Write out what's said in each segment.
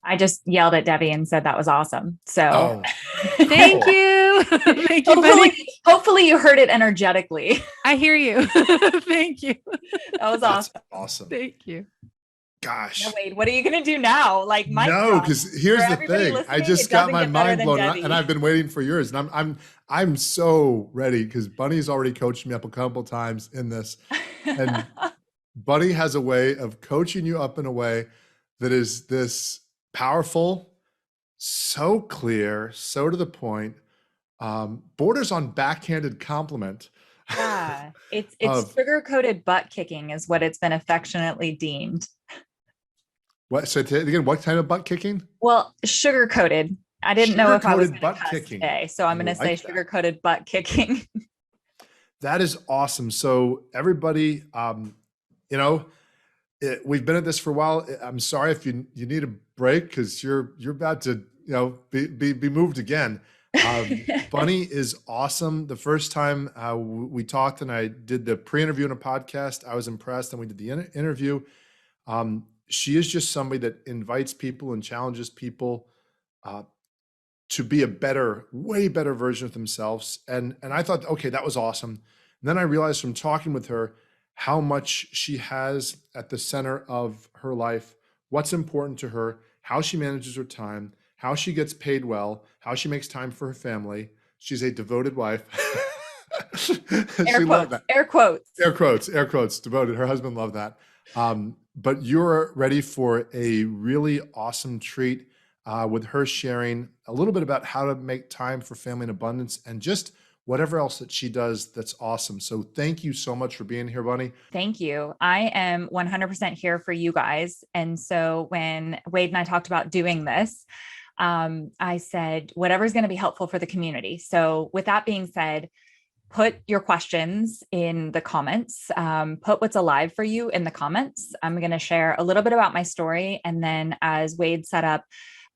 I just yelled at Debbie and said that was awesome. So Oh, Thank cool. you. Thank you, buddy. hopefully you heard it energetically. I hear you. Thank you. That was That's awesome. awesome. Thank you. Now, Gosh. Wade, what are you going to do now? Like, mic No, drop. because For here's the everybody thing. I listening, it just got doesn't my get better mind than blown, Debbie. and I've been waiting for yours. And I'm so ready because Bunny's already coached me up a couple times in this, and Bunny has a way of coaching you up in a way that is this powerful, so clear, so to the point, borders on backhanded compliment. Yeah, it's Of sugar-coated butt kicking is what it's been affectionately deemed. what? So again, what kind of butt kicking? Well, sugar-coated. I didn't know if I was Sugar-coated going to butt cuss kicking. today, so I'm I going to say like that. sugar-coated butt kicking. That is awesome. So everybody, you know, we've been at this for a while. I'm sorry if you need a break because you're about to be moved again. Bunny is awesome. The first time we talked and I did the pre-interview in a podcast, I was impressed, and we did the interview. She is just somebody that invites people and challenges people to be a better, way better version of themselves. And I thought, okay, that was awesome. And then I realized from talking with her how much she has at the center of her life, what's important to her, how she manages her time, how she gets paid well, how she makes time for her family. She's a devoted wife. Air quotes, air quotes. Air quotes, devoted. Her husband loved that. But you're ready for a really awesome treat with her sharing a little bit about how to make time for family and abundance and just whatever else that she does that's awesome. So thank you so much for being here, Bunny. Thank you. I am 100% here for you guys. And so when Wade and I talked about doing this, I said, whatever's going to be helpful for the community. So with that being said, put your questions in the comments, put what's alive for you in the comments. I'm going to share a little bit about my story. And then as Wade set up,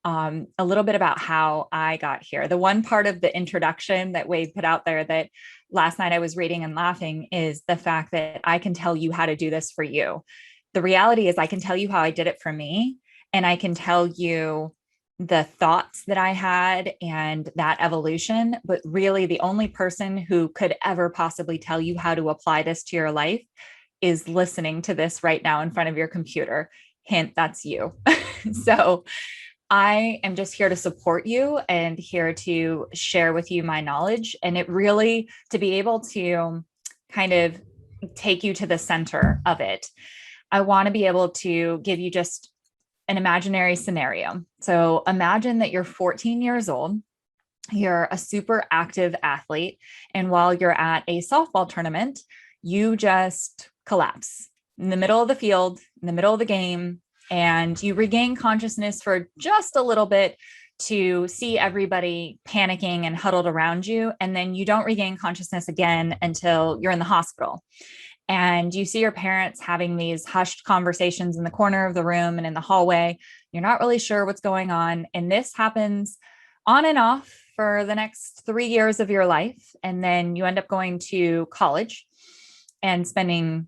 a little bit about how I got here. The one part of the introduction that Wade put out there that last night I was reading and laughing is the fact that I can tell you how to do this for you. The reality is I can tell you how I did it for me, and I can tell you the thoughts that I had and that evolution, but really the only person who could ever possibly tell you how to apply this to your life is listening to this right now in front of your computer. Hint, that's you. So I am just here to support you and here to share with you my knowledge. And it really, to be able to kind of take you to the center of it, I want to be able to give you just an imaginary scenario. So imagine that you're 14 years old, you're a super active athlete, and while you're at a softball tournament, you just collapse in the middle of the field, in the middle of the game, and you regain consciousness for just a little bit to see everybody panicking and huddled around you. And then you don't regain consciousness again until you're in the hospital. And you see your parents having these hushed conversations in the corner of the room and in the hallway. You're not really sure what's going on. And this happens on and off for the next 3 years of your life. And then you end up going to college and spending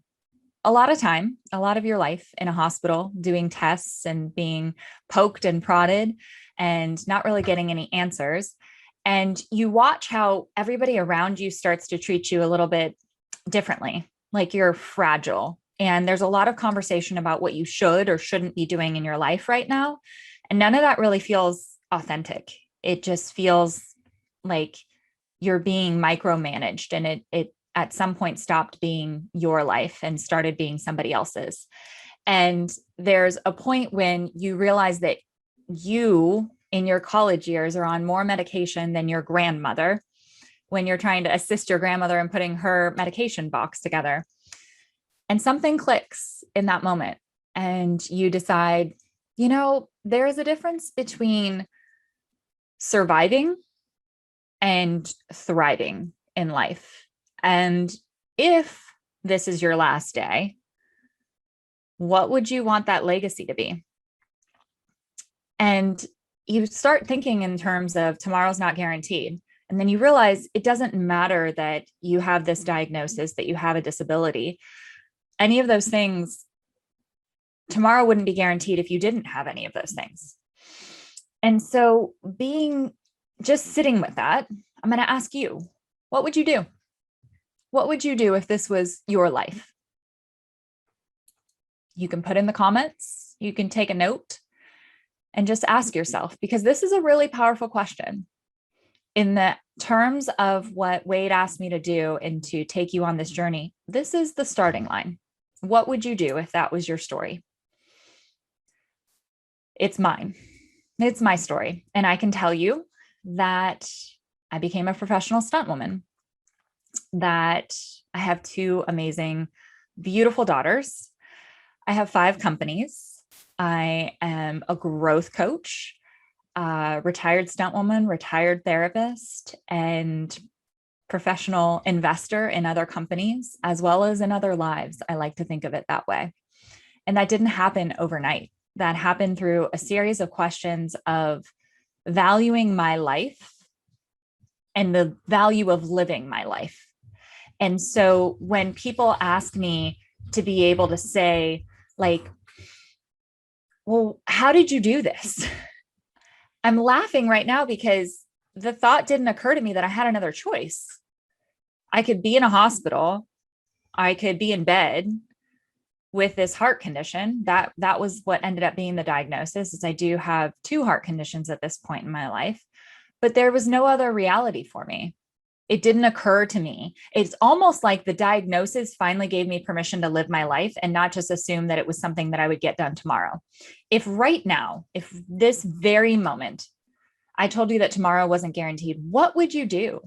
a lot of time, a lot of your life in a hospital doing tests and being poked and prodded and not really getting any answers. And you watch how everybody around you starts to treat you a little bit differently, like you're fragile. And there's a lot of conversation about what you should or shouldn't be doing in your life right now. And none of that really feels authentic. It just feels like you're being micromanaged, and it at some point stopped being your life and started being somebody else's. And there's a point when you realize that you in your college years are on more medication than your grandmother when you're trying to assist your grandmother in putting her medication box together. And something clicks in that moment. And you decide, there is a difference between surviving and thriving in life. And if this is your last day, what would you want that legacy to be? And you start thinking in terms of tomorrow's not guaranteed. And then you realize it doesn't matter that you have this diagnosis, that you have a disability. Any of those things, tomorrow wouldn't be guaranteed if you didn't have any of those things. And so just sitting with that, I'm going to ask you, what would you do? What would you do if this was your life? You can put in the comments, you can take a note and just ask yourself, because this is a really powerful question. In the terms of what Wade asked me to do and to take you on this journey, this is the starting line. What would you do if that was your story? It's mine. It's my story. And I can tell you that I became a professional stunt woman, that I have 2 amazing, beautiful daughters. I have 5 companies. I am a growth coach, retired stunt woman, retired therapist, and professional investor in other companies, as well as in other lives. I like to think of it that way. And that didn't happen overnight. That happened through a series of questions of valuing my life and the value of living my life. And so when people ask me to be able to say, like, well, how did you do this? I'm laughing right now because the thought didn't occur to me that I had another choice. I could be in a hospital. I could be in bed with this heart condition. That was what ended up being the diagnosis, is I do have 2 heart conditions at this point in my life, but there was no other reality for me. It didn't occur to me. It's almost like the diagnosis finally gave me permission to live my life and not just assume that it was something that I would get done tomorrow. If right now, if this very moment, I told you that tomorrow wasn't guaranteed, what would you do?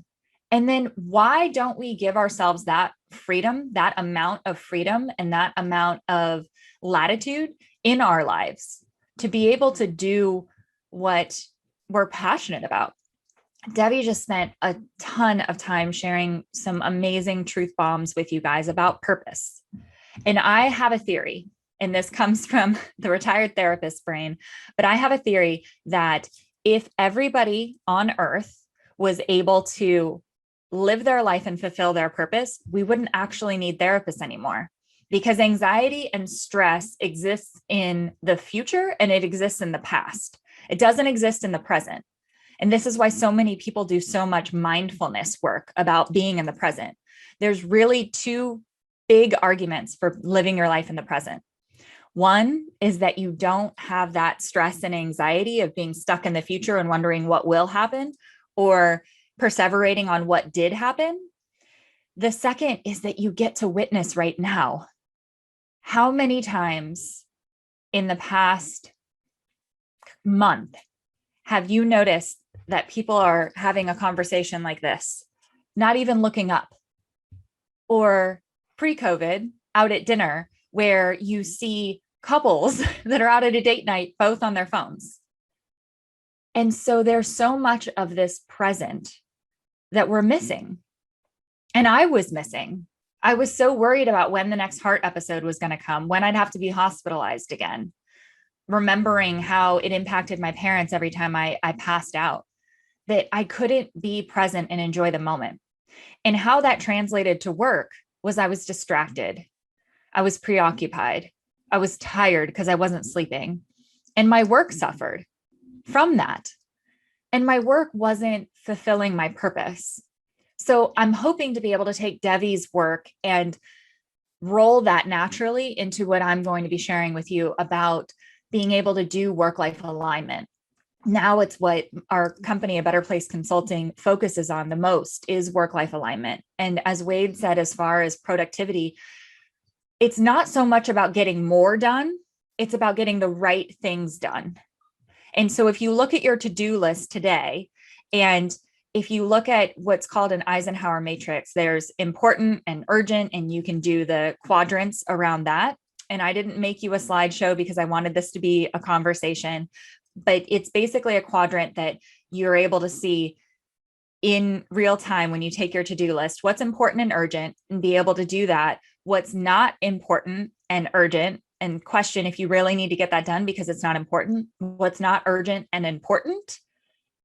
And then why don't we give ourselves that freedom, that amount of freedom and that amount of latitude in our lives to be able to do what we're passionate about? Debbie just spent a ton of time sharing some amazing truth bombs with you guys about purpose. And I have a theory, and this comes from the retired therapist brain, but I have a theory that if everybody on earth was able to live their life and fulfill their purpose, we wouldn't actually need therapists anymore, because anxiety and stress exists in the future and it exists in the past. It doesn't exist in the present. And this is why so many people do so much mindfulness work about being in the present. There's really 2 big arguments for living your life in the present. One is that you don't have that stress and anxiety of being stuck in the future and wondering what will happen or perseverating on what did happen. The second is that you get to witness right now. How many times in the past month have you noticed that people are having a conversation like this, not even looking up? Or pre-COVID, out at dinner, where you see couples that are out at a date night, both on their phones. And so there's so much of this present that we're missing. And I was missing. I was so worried about when the next heart episode was going to come, when I'd have to be hospitalized again, remembering how it impacted my parents every time I passed out, that I couldn't be present and enjoy the moment. And how that translated to work was I was distracted. I was preoccupied. I was tired because I wasn't sleeping. And my work suffered from that. And my work wasn't fulfilling my purpose. So I'm hoping to be able to take Debbie's work and roll that naturally into what I'm going to be sharing with you about being able to do work-life alignment. Now it's what our company, A Better Place Consulting, focuses on the most, is work-life alignment. And as Wade said, as far as productivity, it's not so much about getting more done, it's about getting the right things done. And so if you look at your to-do list today, and if you look at what's called an Eisenhower matrix, there's important and urgent, and you can do the quadrants around that. And I didn't make you a slideshow because I wanted this to be a conversation, but it's basically a quadrant that you're able to see in real time when you take your to-do list, what's important and urgent, and be able to do that, what's not important and urgent, and question if you really need to get that done because it's not important, what's not urgent and important.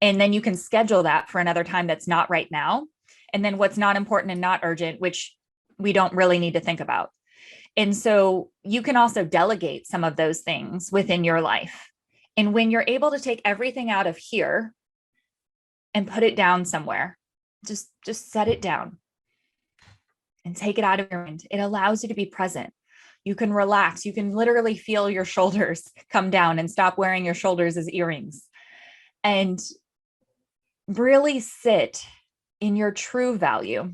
And then you can schedule that for another time that's not right now. And then what's not important and not urgent, which we don't really need to think about. And so you can also delegate some of those things within your life. And when you're able to take everything out of here and put it down somewhere, just set it down and take it out of your mind. It allows you to be present. You can relax. You can literally feel your shoulders come down and stop wearing your shoulders as earrings and really sit in your true value.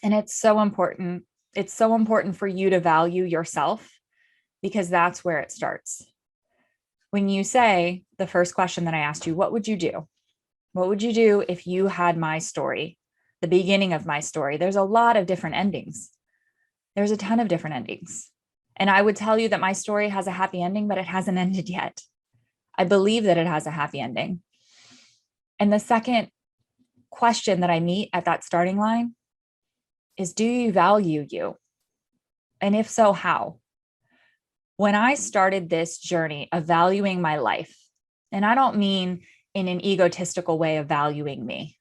And it's so important. It's so important for you to value yourself because that's where it starts. When you say the first question that I asked you, what would you do? What would you do if you had my story, the beginning of my story? There's a lot of different endings. There's a ton of different endings. And I would tell you that my story has a happy ending, but it hasn't ended yet. I believe that it has a happy ending. And the second question that I meet at that starting line is, do you value you? And if so, how? When I started this journey of valuing my life, and I don't mean in an egotistical way of valuing me,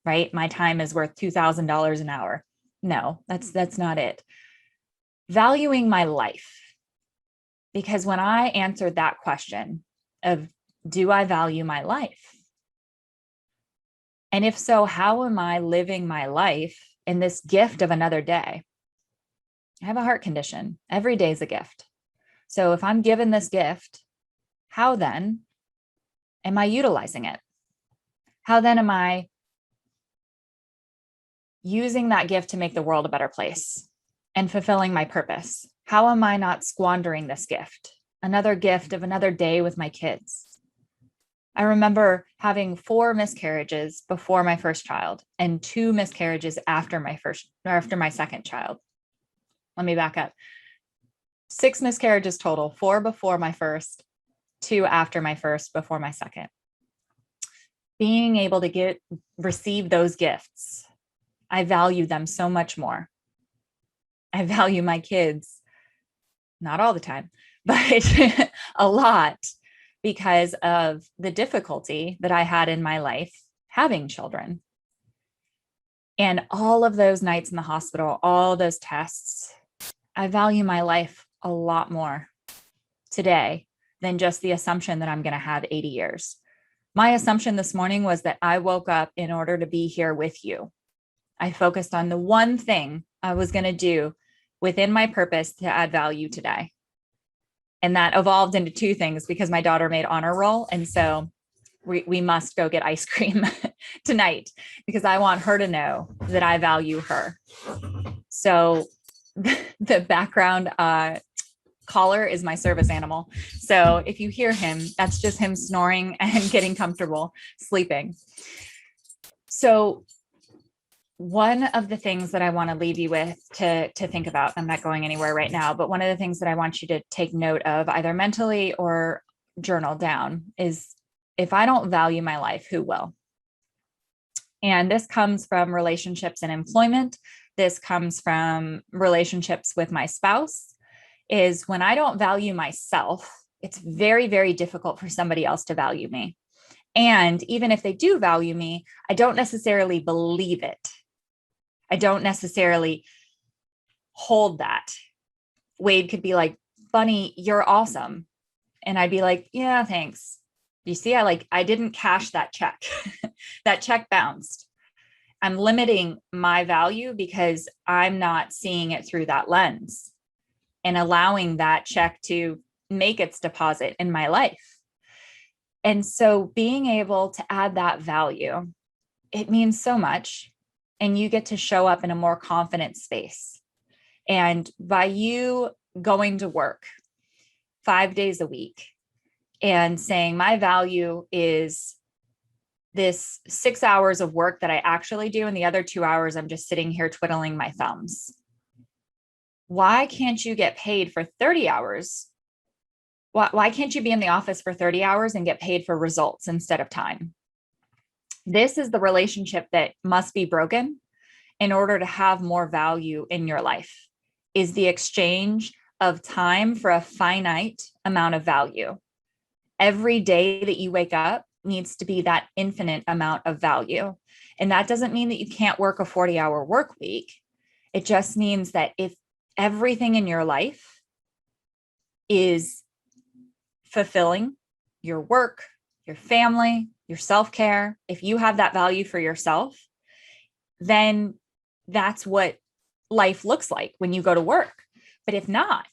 right? My time is worth $2,000 an hour. No, that's not it. Valuing my life. Because when I answered that question of, do I value my life? And if so, how am I living my life in this gift of another day? I have a heart condition. Every day is a gift. So if I'm given this gift, how then am I utilizing it? How then am I using that gift to make the world a better place and fulfilling my purpose? How am I not squandering this gift? Another gift of another day with my kids. I remember having 4 miscarriages before my first child and 2 miscarriages after my second child. Let me back up. 6 miscarriages total, 4 before my first, 2 after my first, before my second. Being able to receive those gifts, I value them so much more. I value my kids, not all the time, but a lot, because of the difficulty that I had in my life having children. And all of those nights in the hospital, all those tests, I value my life a lot more today than just the assumption that I'm going to have 80 years. My assumption this morning was that I woke up in order to be here with you. I focused on the one thing I was going to do within my purpose to add value today. And that evolved into 2 things because my daughter made honor roll. And so we must go get ice cream tonight because I want her to know that I value her. So the background collar is my service animal. So if you hear him, that's just him snoring and getting comfortable sleeping. So one of the things that I want to leave you with to think about, I'm not going anywhere right now, but one of the things that I want you to take note of, either mentally or journal down, is if I don't value my life, who will? And this comes from relationships and employment. This comes from relationships with my spouse. Is when I don't value myself, it's very, very difficult for somebody else to value me. And even if they do value me, I don't necessarily believe it. I don't necessarily hold that. Wade could be like, Bunny, you're awesome. And I'd be like, yeah, thanks. You see, I didn't cash that check. That check bounced. I'm limiting my value because I'm not seeing it through that lens and allowing that check to make its deposit in my life. And so being able to add that value, it means so much. And you get to show up in a more confident space. And by you going to work 5 days a week and saying, my value is this 6 hours of work that I actually do, and the other 2 hours, I'm just sitting here twiddling my thumbs. Why can't you get paid for 30 hours? Why can't you be in the office for 30 hours and get paid for results instead of time? This is the relationship that must be broken in order to have more value in your life, is the exchange of time for a finite amount of value. Every day that you wake up needs to be that infinite amount of value. And that doesn't mean that you can't work a 40-hour work week. It just means that if everything in your life is fulfilling, your work, your family, your self-care, if you have that value for yourself, then that's what life looks like when you go to work. But if not,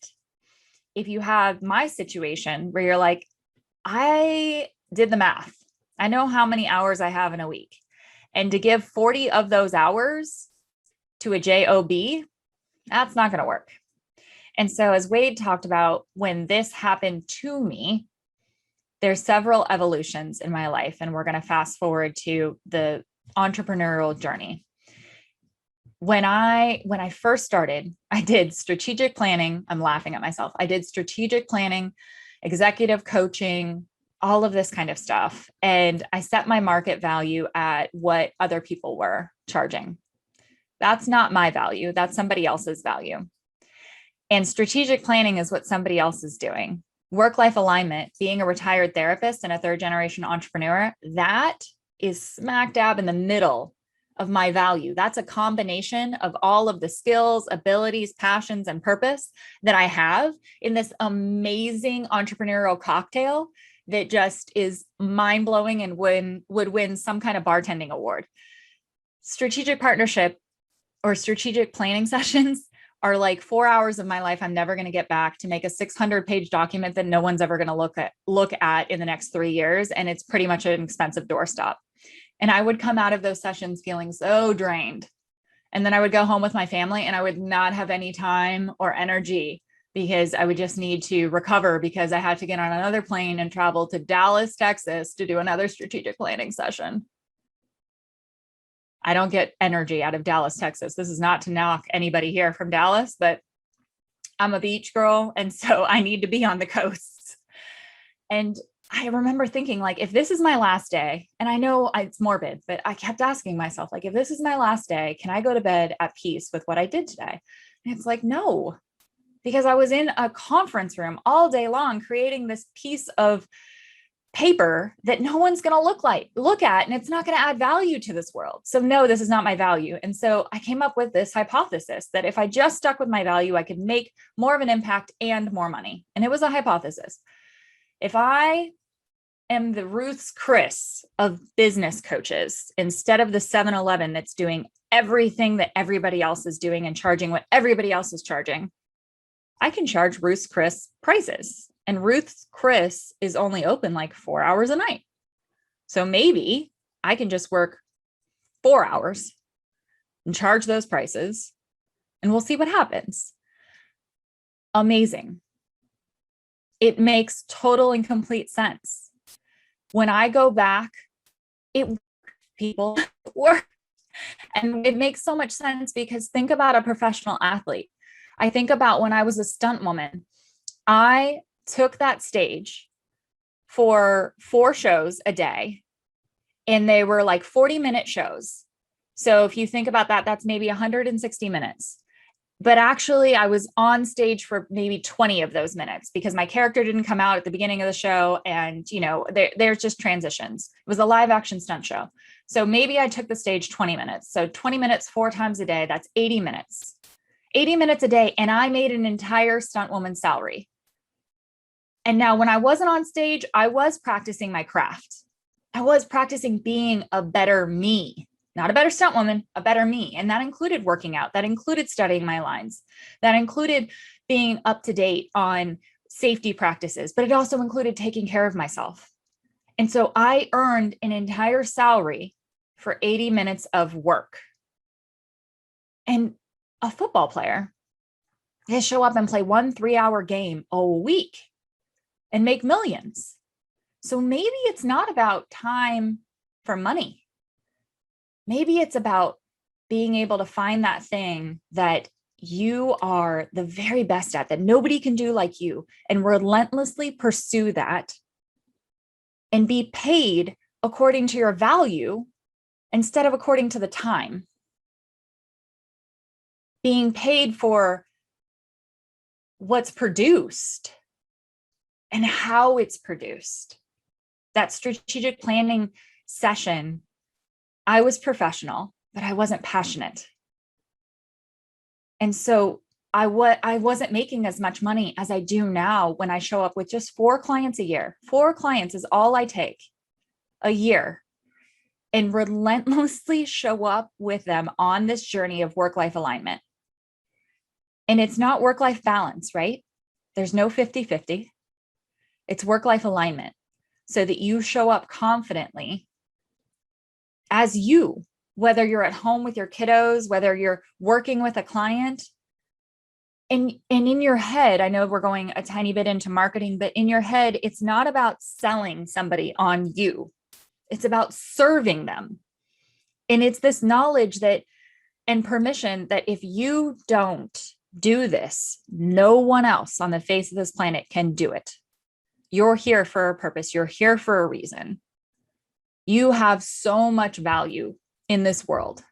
if you have my situation where you're like, I did the math, I know how many hours I have in a week, and to give 40 of those hours to a job, that's not going to work. And so as Wade talked about, when this happened to me, there's several evolutions in my life, and we're going to fast forward to the entrepreneurial journey. When I first started, I did strategic planning. I'm laughing at myself. I did strategic planning, executive coaching, all of this kind of stuff. And I set my market value at what other people were charging. That's not my value. That's somebody else's value. And strategic planning is what somebody else is doing. Work-life alignment, being a retired therapist and a third-generation entrepreneur, that is smack dab in the middle of my value. That's a combination of all of the skills, abilities, passions, and purpose that I have in this amazing entrepreneurial cocktail that just is mind-blowing and would win some kind of bartending award. Strategic partnership or strategic planning sessions are like 4 hours of my life I'm never going to get back to make a 600-page document that no one's ever going to look at in the next 3 years. And it's pretty much an expensive doorstop. And I would come out of those sessions feeling so drained. And then I would go home with my family and I would not have any time or energy because I would just need to recover because I had to get on another plane and travel to Dallas, Texas to do another strategic planning session. I don't get energy out of Dallas, Texas. This is not to knock anybody here from Dallas, but I'm a beach girl. And so I need to be on the coast. And I remember thinking, like, if this is my last day, and I know it's morbid, but I kept asking myself, like, if this is my last day, can I go to bed at peace with what I did today? And it's like, no, because I was in a conference room all day long creating this piece of paper that no one's going to look at, and it's not going to add value to this world. So no, this is not my value. And so I came up with this hypothesis that if I just stuck with my value, I could make more of an impact and more money. And it was a hypothesis. If I am the Ruth's Chris of business coaches, instead of the 7-Eleven that's doing everything that everybody else is doing and charging what everybody else is charging, I can charge Ruth's Chris prices. And Ruth's Chris is only open like 4 hours a night. So maybe I can just work 4 hours and charge those prices, and we'll see what happens. Amazing. It makes total and complete sense. When I go back, people work. And it makes so much sense because think about a professional athlete. I think about when I was a stunt woman. I took that stage for 4 shows a day, and they were like 40-minute shows. So if you think about that, that's maybe 160 minutes. But actually, I was on stage for maybe 20 of those minutes because my character didn't come out at the beginning of the show. And, there's just transitions. It was a live action stunt show. So maybe I took the stage 20 minutes. So 20 minutes 4 times a day, that's 80 minutes. 80 minutes a day. And I made an entire Stuntwoman salary. And now when I wasn't on stage, I was practicing my craft. I was practicing being a better me, not a better stunt woman, a better me. And that included working out. That included studying my lines. That included being up to date on safety practices, but it also included taking care of myself. And so I earned an entire salary for 80 minutes of work. And a football player, they show up and play 1 3-hour game a week and make millions. So maybe it's not about time for money. Maybe it's about being able to find that thing that you are the very best at, that nobody can do like you, and relentlessly pursue that and be paid according to your value instead of according to the time. Being paid for what's produced and how it's produced. That strategic planning session, I was professional, but I wasn't passionate. And so I wasn't making as much money as I do now when I show up with just 4 clients a year. 4 clients is all I take a year, and relentlessly show up with them on this journey of work-life alignment. And it's not work-life balance, right? There's no 50-50. It's work-life alignment, so that you show up confidently as you, whether you're at home with your kiddos, whether you're working with a client. And in your head, I know we're going a tiny bit into marketing, but in your head, it's not about selling somebody on you. It's about serving them. And it's this knowledge that, and permission that if you don't do this, no one else on the face of this planet can do it. You're here for a purpose. You're here for a reason. You have so much value in this world.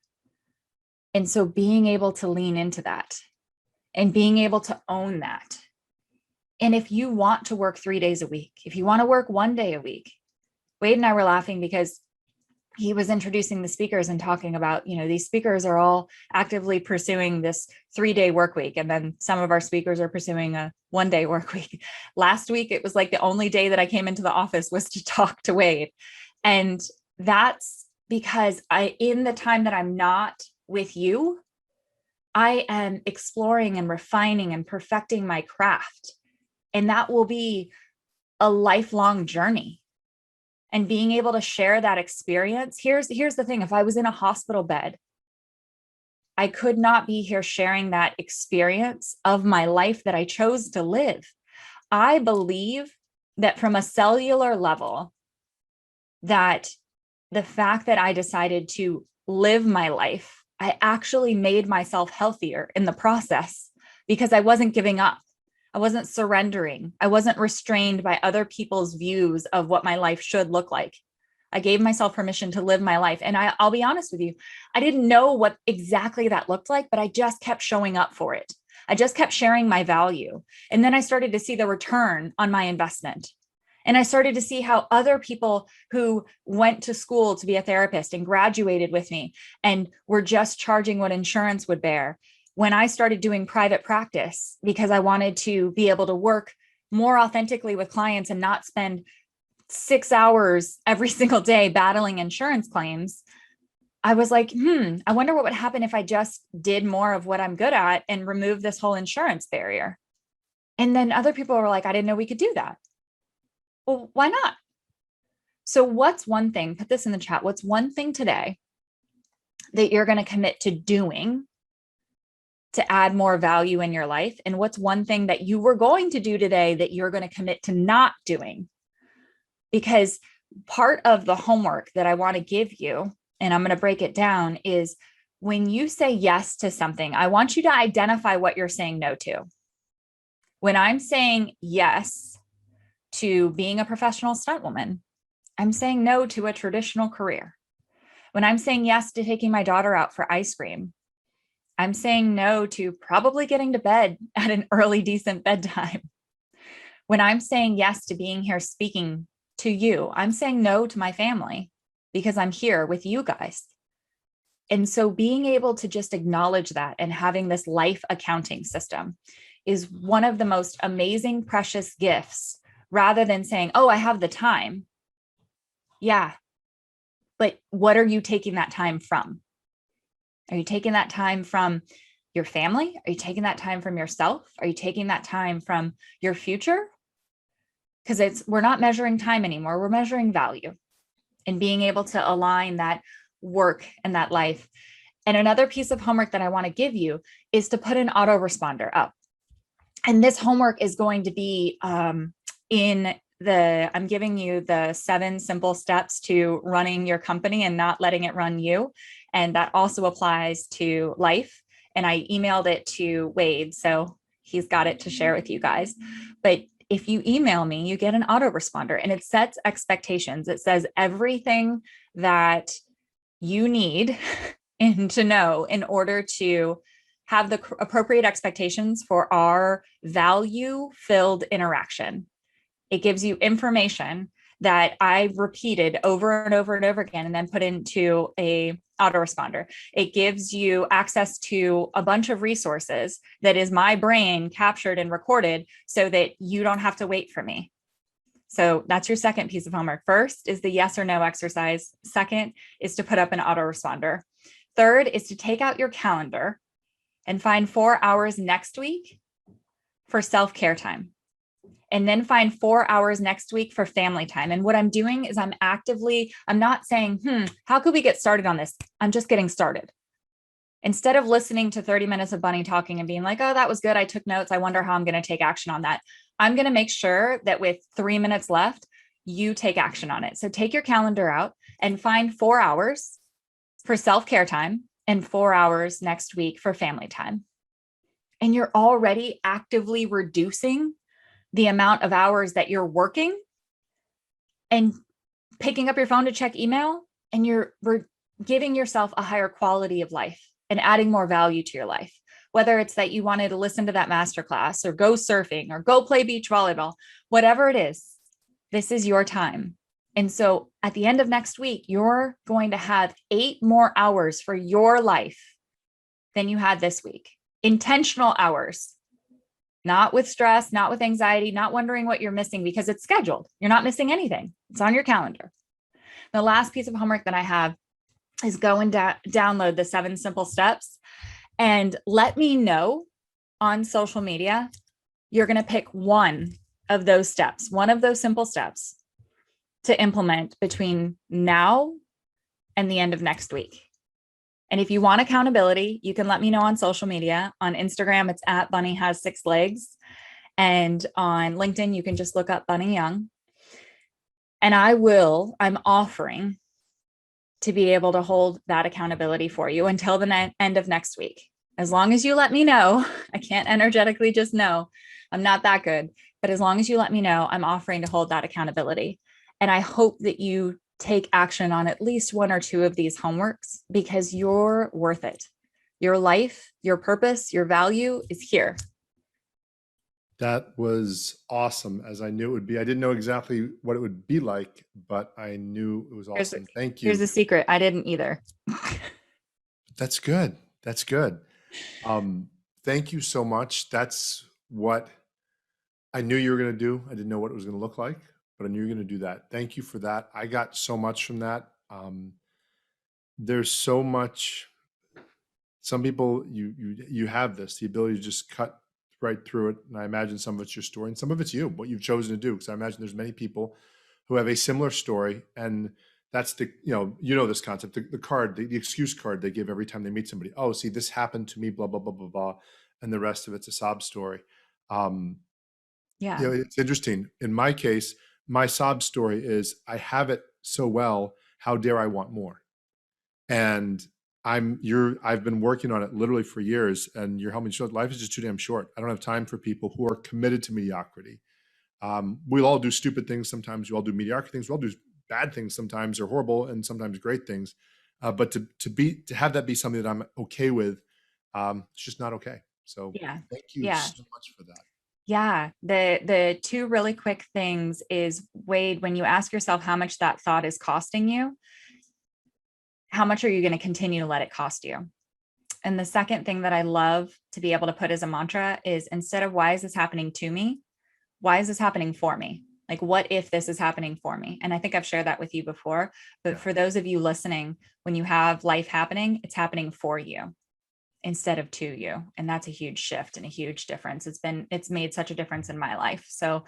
And so being able to lean into that and being able to own that. And if you want to work 3 days a week, if you want to work 1 day a week, Wade and I were laughing because he was introducing the speakers and talking about, these speakers are all actively pursuing this 3-day work week. And then some of our speakers are pursuing a 1-day work week. Last week, it was like the only day that I came into the office was to talk to Wade. And that's because in the time that I'm not with you, I am exploring and refining and perfecting my craft. And that will be a lifelong journey. And being able to share that experience, here's the thing. If I was in a hospital bed, I could not be here sharing that experience of my life that I chose to live. I believe that from a cellular level, that the fact that I decided to live my life, I actually made myself healthier in the process because I wasn't giving up. I wasn't surrendering. I wasn't restrained by other people's views of what my life should look like. I gave myself permission to live my life. And I'll be honest with you, I didn't know what exactly that looked like, but I just kept showing up for it. I just kept sharing my value. And then I started to see the return on my investment. And I started to see how other people who went to school to be a therapist and graduated with me and were just charging what insurance would bear. When I started doing private practice, because I wanted to be able to work more authentically with clients and not spend 6 hours every single day battling insurance claims, I was like, I wonder what would happen if I just did more of what I'm good at and remove this whole insurance barrier. And then other people were like, I didn't know we could do that. Well, why not? So what's one thing, put this in the chat, what's one thing today that you're going to commit to doing to add more value in your life? And what's one thing that you were going to do today that you're going to commit to not doing? Because part of the homework that I want to give you, and I'm going to break it down, is when you say yes to something, I want you to identify what you're saying no to. When I'm saying yes to being a professional stuntwoman, I'm saying no to a traditional career. When I'm saying yes to taking my daughter out for ice cream, I'm saying no to probably getting to bed at an early, decent bedtime. When I'm saying yes to being here speaking to you, I'm saying no to my family because I'm here with you guys. And so being able to just acknowledge that and having this life accounting system is one of the most amazing, precious gifts, rather than saying, oh, I have the time. Yeah. But what are you taking that time from? Are you taking that time from your family? Are you taking that time from yourself? Are you taking that time from your future? Because we're not measuring time anymore. We're measuring value and being able to align that work and that life. And another piece of homework that I want to give you is to put an autoresponder up. And this homework is going to be I'm giving you the 7 simple steps to running your company and not letting it run you. And that also applies to life. And I emailed it to Wade, so he's got it to share with you guys. But if you email me, you get an autoresponder and it sets expectations. It says everything that you need to know in order to have the appropriate expectations for our value-filled interaction. It gives you information that I repeated over and over and over again, and then put into a autoresponder. It gives you access to a bunch of resources that is my brain captured and recorded so that you don't have to wait for me. So that's your second piece of homework. First is the yes or no exercise. Second is to put up an autoresponder. Third is to take out your calendar and find 4 hours next week for self-care time. And then find 4 hours next week for family time. And what I'm doing is I'm not saying, how could we get started on this? I'm just getting started. Instead of listening to 30 minutes of Bunny talking and being like, oh, that was good, I took notes, I wonder how I'm going to take action on that. I'm going to make sure that with 3 minutes left, you take action on it. So take your calendar out and find 4 hours for self-care time and 4 hours next week for family time. And you're already actively reducing the amount of hours that you're working and picking up your phone to check email, and you're giving yourself a higher quality of life and adding more value to your life. Whether it's that you wanted to listen to that masterclass or go surfing or go play beach volleyball, whatever it is, this is your time. And so at the end of next week, you're going to have 8 more hours for your life than you had this week. Intentional hours. Not with stress, not with anxiety, not wondering what you're missing, because it's scheduled. You're not missing anything. It's on your calendar. The last piece of homework that I have is go and download the 7 simple steps and let me know on social media. You're going to pick one of those steps, one of those simple steps to implement between now and the end of next week. And if you want accountability, you can let me know on social media. On Instagram, it's at Bunny Has 6 Legs. And on LinkedIn, you can just look up Bunny Young. And I'm offering to be able to hold that accountability for you until the end of next week. As long as you let me know, I can't energetically just know, I'm not that good. But as long as you let me know, I'm offering to hold that accountability. And I hope that you take action on at least 1 or 2 of these homeworks, because you're worth it. Your life, your purpose, your value is here. That was awesome, as I knew it would be. I didn't know exactly what it would be like, but I knew it was awesome. Thank you. Here's a secret. I didn't either. That's good. That's good. Thank you so much. That's what I knew you were going to do. I didn't know what it was going to look like, but I knew you were going to do that. Thank you for that. I got so much from that. There's so much. Some people, you have this, the ability to just cut right through it. And I imagine some of it's your story and some of it's you, what you've chosen to do. Because I imagine there's many people who have a similar story, and that's this concept, the card, the excuse card they give every time they meet somebody. Oh, see, this happened to me, blah, blah, blah, blah, blah. And the rest of it's a sob story. It's interesting. In my case, my sob story is I have it so well. How dare I want more? And I've been working on it literally for years, and you're helping me show life is just too damn short. I don't have time for people who are committed to mediocrity. We'll all do stupid things sometimes. We all do mediocre things. We all do bad things sometimes, or horrible, and sometimes great things. But to have that be something that I'm okay with, it's just not okay. So thank you so much for that. Yeah. The 2 really quick things is, Wade, when you ask yourself how much that thought is costing you, how much are you going to continue to let it cost you? And the second thing that I love to be able to put as a mantra is, instead of why is this happening to me, why is this happening for me? Like, what if this is happening for me? And I think I've shared that with you before, but for those of you listening, when you have life happening, it's happening for you instead of to you. And that's a huge shift and a huge difference. It's made such a difference in my life. So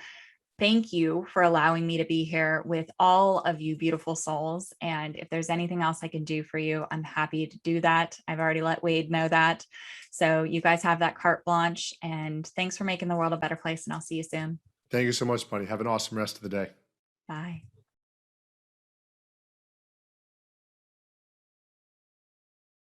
thank you for allowing me to be here with all of you beautiful souls. And if there's anything else I can do for you, I'm happy to do that. I've already let Wade know that. So you guys have that carte blanche, and thanks for making the world a better place. And I'll see you soon. Thank you so much, buddy. Have an awesome rest of the day. Bye.